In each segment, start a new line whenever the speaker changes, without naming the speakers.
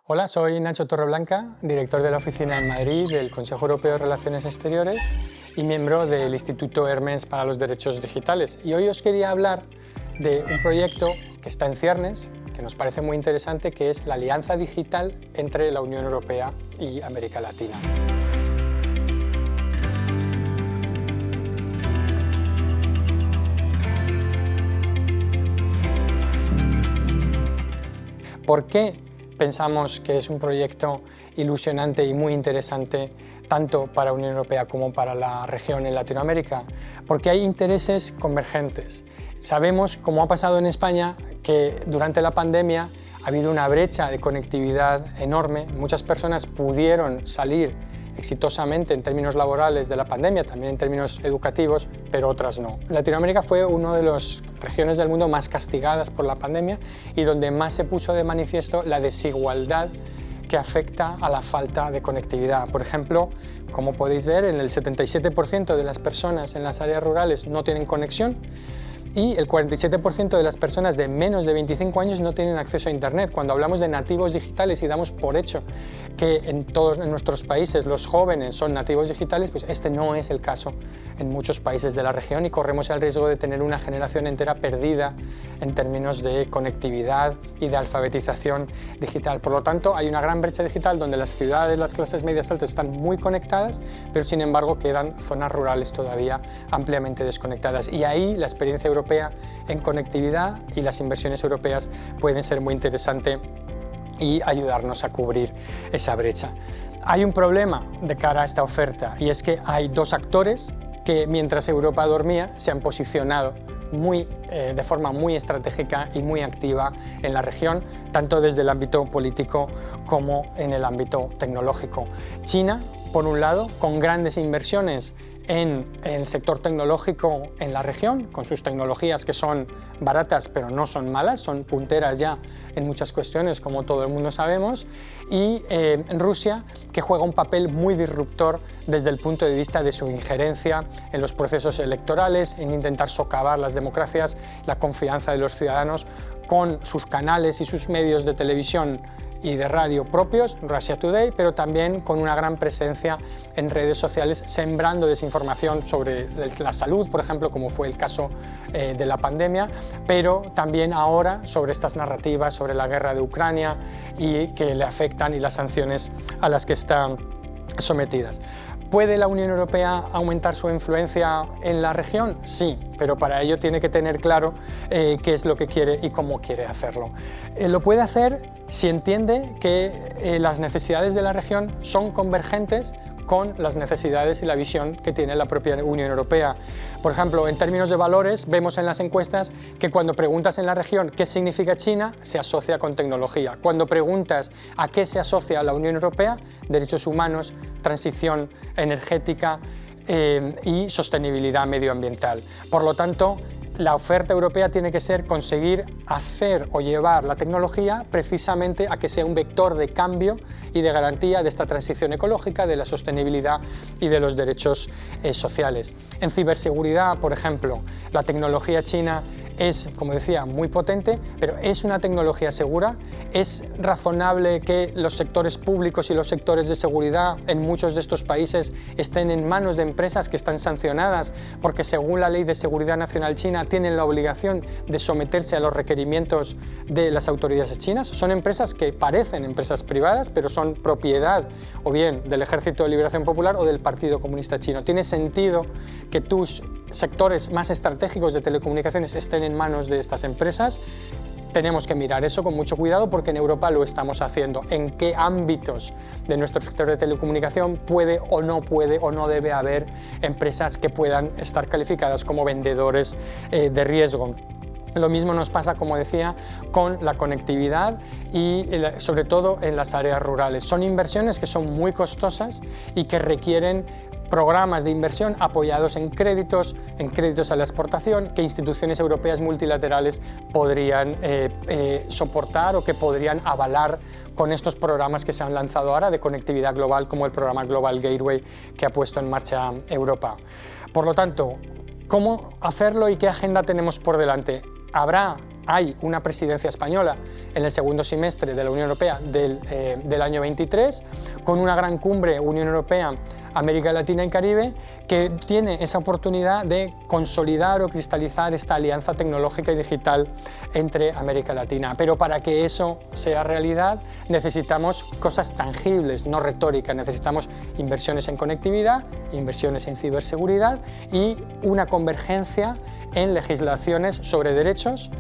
Hola, soy Nacho Torreblanca, director de la oficina en Madrid del Consejo Europeo de Relaciones Exteriores y miembro del Instituto Hermes para los Derechos Digitales. Y hoy os quería hablar de un proyecto que está en ciernes, que nos parece muy interesante, que es la Alianza Digital entre la Unión Europea y América Latina. ¿Por qué pensamos que es un proyecto ilusionante y muy interesante tanto para la Unión Europea como para la región en Latinoamérica? Porque hay intereses convergentes. Sabemos, como ha pasado en España, que durante la pandemia ha habido una brecha de conectividad enorme. Muchas personas pudieron salir exitosamente en términos laborales de la pandemia, también en términos educativos, pero otras no. Latinoamérica fue una de las regiones del mundo más castigadas por la pandemia y donde más se puso de manifiesto la desigualdad que afecta a la falta de conectividad. Por ejemplo, como podéis ver, el 77% de las personas en las áreas rurales no tienen conexión y el 47% de las personas de menos de 25 años no tienen acceso a Internet. Cuando hablamos de nativos digitales y damos por hecho que en todos nuestros países los jóvenes son nativos digitales, pues este no es el caso en muchos países de la región y corremos el riesgo de tener una generación entera perdida en términos de conectividad y de alfabetización digital. Por lo tanto, hay una gran brecha digital donde las ciudades, las clases medias altas están muy conectadas, pero sin embargo quedan zonas rurales todavía ampliamente desconectadas. Y ahí la experiencia europea en conectividad y las inversiones europeas pueden ser muy interesantes y ayudarnos a cubrir esa brecha. Hay un problema de cara a esta oferta y es que hay dos actores que mientras Europa dormía se han posicionado de forma muy estratégica y muy activa en la región, tanto desde el ámbito político como en el ámbito tecnológico. China, por un lado, con grandes inversiones en el sector tecnológico en la región, con sus tecnologías que son baratas pero no son malas, son punteras ya en muchas cuestiones como todo el mundo sabemos, y en Rusia, que juega un papel muy disruptor desde el punto de vista de su injerencia en los procesos electorales, en intentar socavar las democracias, la confianza de los ciudadanos con sus canales y sus medios de televisión y de radio propios, Russia Today, pero también con una gran presencia en redes sociales, sembrando desinformación sobre la salud, por ejemplo, como fue el caso de la pandemia, pero también ahora sobre estas narrativas sobre la guerra de Ucrania y que le afectan y las sanciones a las que están sometidas. ¿Puede la Unión Europea aumentar su influencia en la región? Sí, pero para ello tiene que tener claro qué es lo que quiere y cómo quiere hacerlo. Lo puede hacer si entiende que las necesidades de la región son convergentes con las necesidades y la visión que tiene la propia Unión Europea. Por ejemplo, en términos de valores, vemos en las encuestas que cuando preguntas en la región qué significa China, se asocia con tecnología. Cuando preguntas a qué se asocia la Unión Europea, derechos humanos, transición energética y sostenibilidad medioambiental. Por lo tanto, la oferta europea tiene que ser conseguir hacer o llevar la tecnología precisamente a que sea un vector de cambio y de garantía de esta transición ecológica, de la sostenibilidad y de los derechos sociales. En ciberseguridad, por ejemplo, la tecnología china es, como decía, muy potente, pero es una tecnología segura. Es razonable que los sectores públicos y los sectores de seguridad en muchos de estos países estén en manos de empresas que están sancionadas porque, según la Ley de Seguridad Nacional China, tienen la obligación de someterse a los requerimientos de las autoridades chinas. Son empresas que parecen empresas privadas, pero son propiedad o bien del Ejército de Liberación Popular o del Partido Comunista Chino. Tiene sentido que tus sectores más estratégicos de telecomunicaciones estén en manos de estas empresas. Tenemos que mirar eso con mucho cuidado porque en Europa lo estamos haciendo. En qué ámbitos de nuestro sector de telecomunicación puede o no debe haber empresas que puedan estar calificadas como vendedores de riesgo. Lo mismo nos pasa, como decía, con la conectividad y sobre todo en las áreas rurales. Son inversiones que son muy costosas y que requieren programas de inversión apoyados en créditos a la exportación que instituciones europeas multilaterales podrían soportar o que podrían avalar con estos programas que se han lanzado ahora de conectividad global, como el programa Global Gateway que ha puesto en marcha Europa. Por lo tanto, ¿cómo hacerlo y qué agenda tenemos por delante? Habrá hay una presidencia española en el segundo semestre de la Unión Europea del año 23, con una gran cumbre Unión Europea, América Latina y Caribe, que tiene esa oportunidad de consolidar o cristalizar esta alianza tecnológica y digital entre América Latina. Pero para que eso sea realidad necesitamos cosas tangibles, no retórica. Necesitamos inversiones en conectividad, inversiones en ciberseguridad y una convergencia en legislaciones sobre derechos,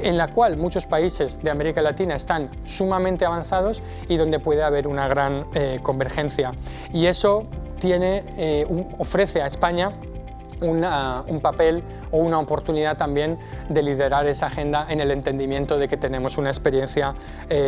en la cual muchos países de América Latina están sumamente avanzados y donde puede haber una gran convergencia. Y eso ofrece a España un papel o una oportunidad también de liderar esa agenda, en el entendimiento de que tenemos una experiencia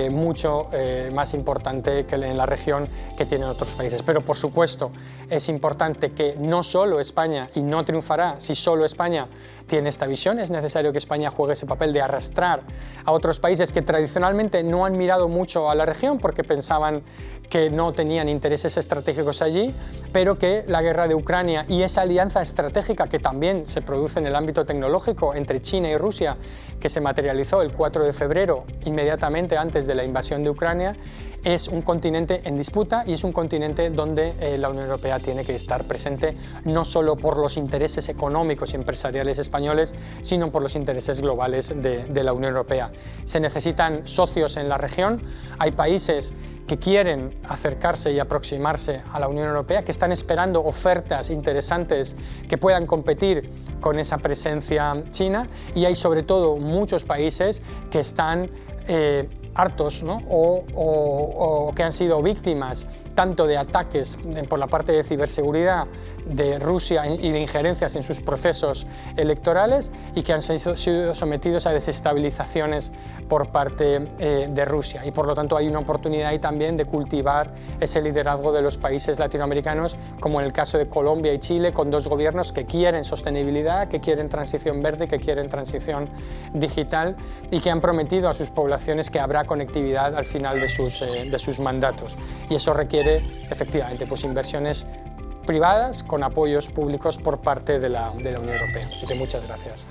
mucho más importante que en la región que tienen otros países. Pero por supuesto es importante que no solo España, y no triunfará si solo España tiene esta visión, es necesario que España juegue ese papel de arrastrar a otros países que tradicionalmente no han mirado mucho a la región porque pensaban que no tenían intereses estratégicos allí, pero que la guerra de Ucrania y esa alianza estratégica que también se produce en el ámbito tecnológico entre China y Rusia, que se materializó el 4 de febrero, inmediatamente antes de la invasión de Ucrania, es un continente en disputa y es un continente donde la Unión Europea tiene que estar presente, no solo por los intereses económicos y empresariales españoles, sino por los intereses globales de la Unión Europea. Se necesitan socios en la región, hay países que quieren acercarse y aproximarse a la Unión Europea, que están esperando ofertas interesantes que puedan competir con esa presencia china, y hay sobre todo muchos países que están hartos, ¿no? o que han sido víctimas tanto de ataques por la parte de ciberseguridad de Rusia y de injerencias en sus procesos electorales, y que han sido sometidos a desestabilizaciones por parte de Rusia. Y por lo tanto hay una oportunidad ahí también de cultivar ese liderazgo de los países latinoamericanos, como en el caso de Colombia y Chile, con dos gobiernos que quieren sostenibilidad, que quieren transición verde, que quieren transición digital, y que han prometido a sus poblaciones que habrá conectividad al final de sus mandatos. Y eso requiere efectivamente pues inversiones privadas con apoyos públicos por parte de la Unión Europea. Así que muchas gracias.